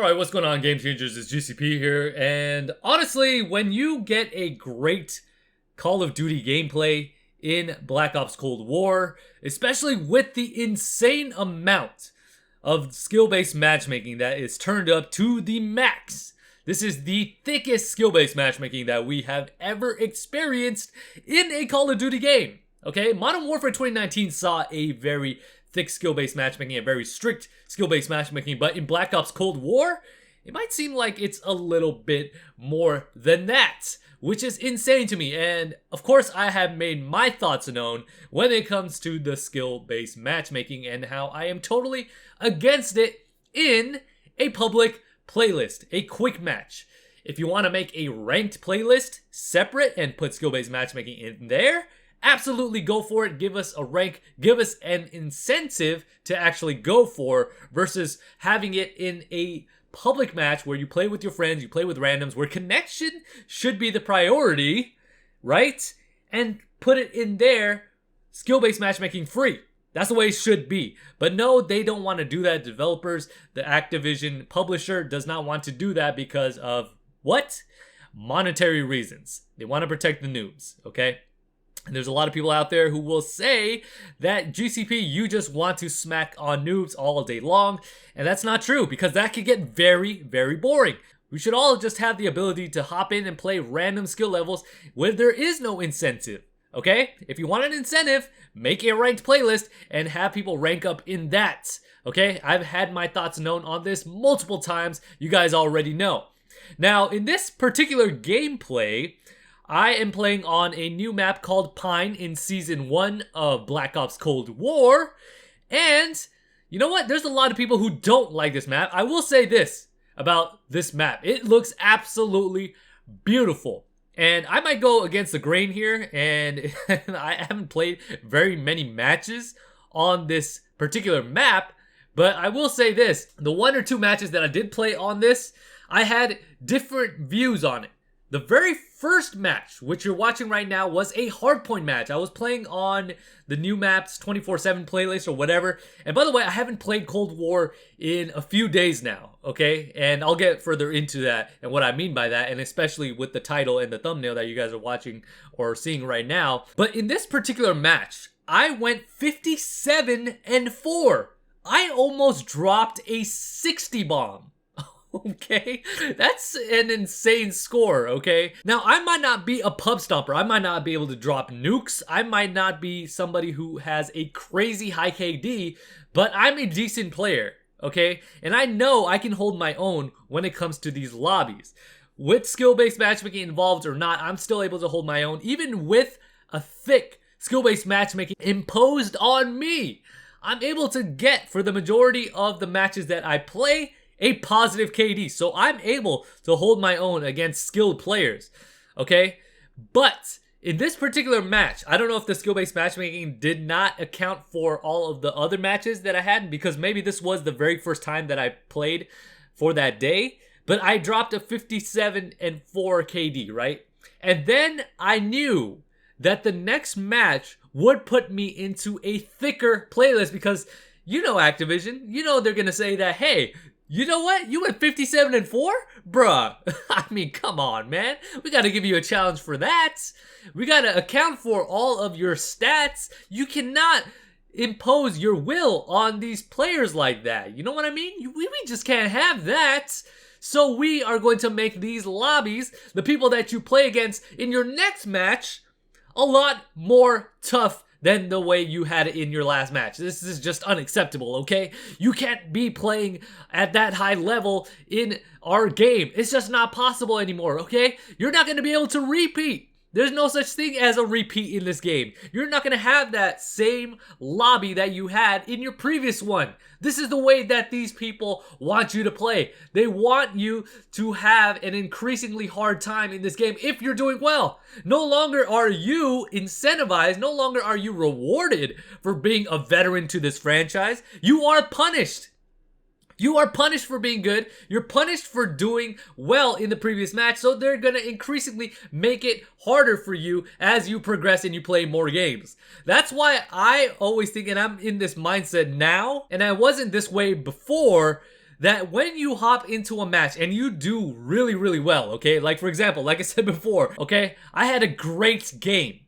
Alright, what's going on, Game Changers? It's GCP here, and honestly, when you get a great Call of Duty gameplay in Black Ops Cold War, especially with the insane amount of skill-based matchmaking that is turned up to the max, this is the thickest skill-based matchmaking that we have ever experienced in a Call of Duty game. Okay, Modern Warfare 2019 saw a very thick skill-based matchmaking, a very strict skill-based matchmaking, but in Black Ops Cold War, it might seem like it's a little bit more than that, which is insane to me. And of course, I have made my thoughts known when it comes to the skill-based matchmaking and how I am totally against it in a public playlist, a quick match. If you want to make a ranked playlist separate and put skill-based matchmaking in there, absolutely go for it. Give us a rank, give us an incentive to actually go for versus having it in a public match where you play with your friends, you play with randoms, where connection should be the priority, right? And put it in there, skill-based matchmaking free. That's the way it should be. But no, they don't want to do that. Developers, the Activision publisher does not want to do that because of what? Monetary reasons. They want to protect the noobs, okay? And there's a lot of people out there who will say that GCP, you just want to smack on noobs all day long. And that's not true, because that could get very, very boring. We should all just have the ability to hop in and play random skill levels where there is no incentive. Okay? If you want an incentive, make a ranked playlist and have people rank up in that. Okay? I've had my thoughts known on this multiple times. You guys already know. Now, in this particular gameplay, I am playing on a new map called Pine in Season 1 of Black Ops Cold War. And you know what? There's a lot of people who don't like this map. I will say this about this map. It looks absolutely beautiful. And I might go against the grain here, and I haven't played very many matches on this particular map, but I will say this. The one or two matches that I did play on this, I had different views on it. The very first match, which you're watching right now, was a hardpoint match. I was playing on the new maps 24/7 playlist or whatever. And by the way, I haven't played Cold War in a few days now, okay? And I'll get further into that and what I mean by that, and especially with the title and the thumbnail that you guys are watching or seeing right now. But in this particular match, I went 57-4. I almost dropped a 60 bomb. Okay, that's an insane score, okay? Now, I might not be a pub stomper. I might not be able to drop nukes. I might not be somebody who has a crazy high KD, but I'm a decent player, okay? And I know I can hold my own when it comes to these lobbies. With skill-based matchmaking involved or not, I'm still able to hold my own, even with a thick skill-based matchmaking imposed on me. I'm able to get, for the majority of the matches that I play, a positive KD, so I'm able to hold my own against skilled players, okay? But in this particular match, I don't know if the skill-based matchmaking did not account for all of the other matches that I had, because maybe this was the very first time that I played for that day, but I dropped a 57-4 KD, right? And then I knew that the next match would put me into a thicker playlist, because you know Activision, you know they're gonna say that, hey, you know what? You went 57-4? Bruh. I mean, come on, man. We gotta give you a challenge for that. We gotta account for all of your stats. You cannot impose your will on these players like that. You know what I mean? We just can't have that. So we are going to make these lobbies, the people that you play against in your next match, a lot more tough than the way you had it in your last match. This is just unacceptable, okay? You can't be playing at that high level in our game. It's just not possible anymore, okay? You're not going to be able to repeat. There's no such thing as a repeat in this game. You're not going to have that same lobby that you had in your previous one. This is the way that these people want you to play. They want you to have an increasingly hard time in this game if you're doing well. No longer are you incentivized, no longer are you rewarded for being a veteran to this franchise. You are punished. You are punished for being good. You're punished for doing well in the previous match, so they're going to increasingly make it harder for you as you progress and you play more games. That's why I always think, and I'm in this mindset now, and I wasn't this way before, that when you hop into a match and you do really, really well, okay? Like, for example, like I said before, okay? I had a great game.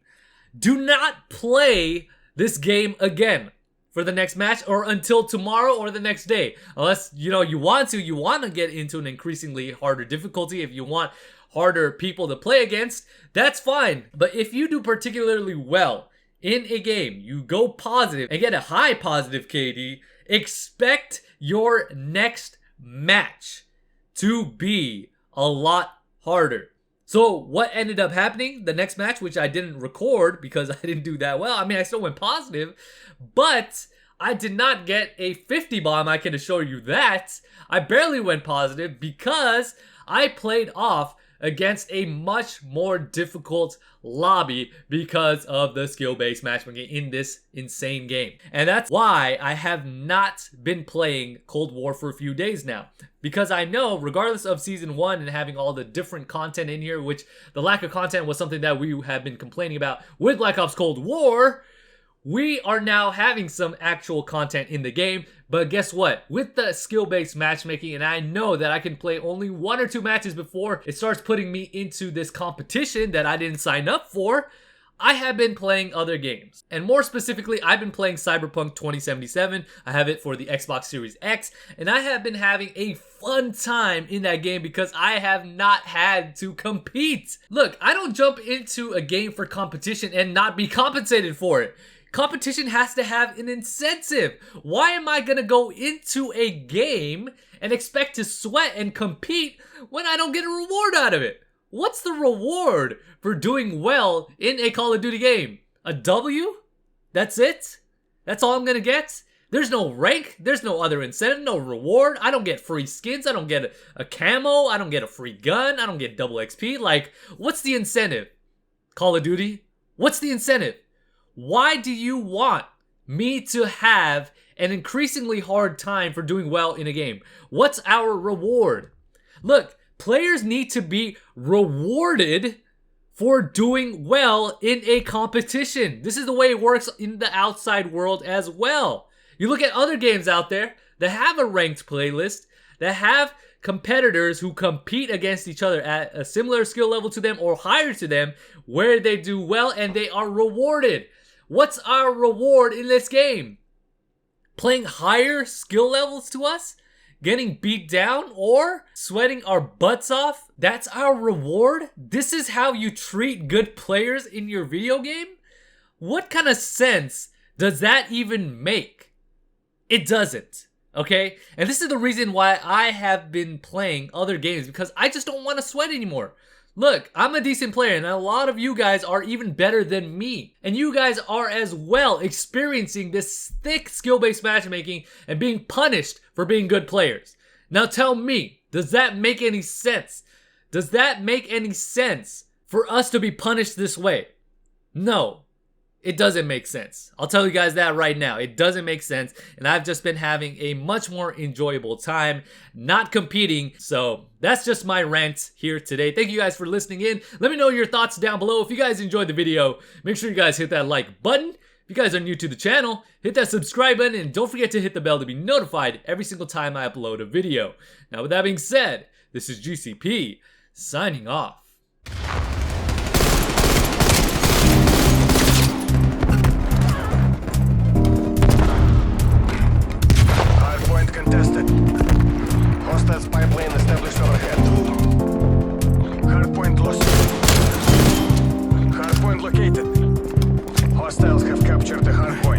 Do not play this game again for the next match or until tomorrow or the next day. Unless, you want to get into an increasingly harder difficulty. If you want harder people to play against, that's fine. But if you do particularly well in a game, you go positive and get a high positive KD, expect your next match to be a lot harder. So what ended up happening, the next match, which I didn't record because I didn't do that well. I mean, I still went positive, but I did not get a 50 bomb, I can assure you that. I barely went positive because I played off against a much more difficult lobby because of the skill-based matchmaking in this insane game. And that's why I have not been playing Cold War for a few days now. Because I know, regardless of Season 1 and having all the different content in here, which the lack of content was something that we have been complaining about with Black Ops Cold War, we are now having some actual content in the game. But guess what? With the skill-based matchmaking, and I know that I can play only 1 or 2 matches before it starts putting me into this competition that I didn't sign up for, I have been playing other games. And more specifically, I've been playing Cyberpunk 2077. I have it for the Xbox Series X, and I have been having a fun time in that game because I have not had to compete. Look, I don't jump into a game for competition and not be compensated for it. Competition has to have an incentive. Why am I gonna go into a game and expect to sweat and compete when I don't get a reward out of it? What's the reward for doing well in a Call of Duty game? A W? That's it? That's all I'm gonna get? There's no rank, there's no other incentive, no reward. I don't get free skins, I don't get a camo, I don't get a free gun, I don't get double XP. Like, what's the incentive? Call of Duty? What's the incentive? Why do you want me to have an increasingly hard time for doing well in a game? What's our reward? Look, players need to be rewarded for doing well in a competition. This is the way it works in the outside world as well. You look at other games out there that have a ranked playlist, that have competitors who compete against each other at a similar skill level to them or higher to them, where they do well and they are rewarded. What's our reward in this game? Playing higher skill levels to us? Getting beat down or sweating our butts off? That's our reward? This is how you treat good players in your video game? What kind of sense does that even make? It doesn't, okay? And this is the reason why I have been playing other games, because I just don't want to sweat anymore. Look, I'm a decent player and a lot of you guys are even better than me. And you guys are as well experiencing this thick skill-based matchmaking and being punished for being good players. Now tell me, does that make any sense? Does that make any sense for us to be punished this way? No. It doesn't make sense. I'll tell you guys that right now. It doesn't make sense. And I've just been having a much more enjoyable time not competing. So that's just my rant here today. Thank you guys for listening in. Let me know your thoughts down below. If you guys enjoyed the video, make sure you guys hit that like button. If you guys are new to the channel, hit that subscribe button and don't forget to hit the bell to be notified every single time I upload a video. Now with that being said, this is GCP signing off. Contested. Hostiles pipeline established overhead. Hardpoint lost. Hardpoint located. Hostiles have captured the hardpoint.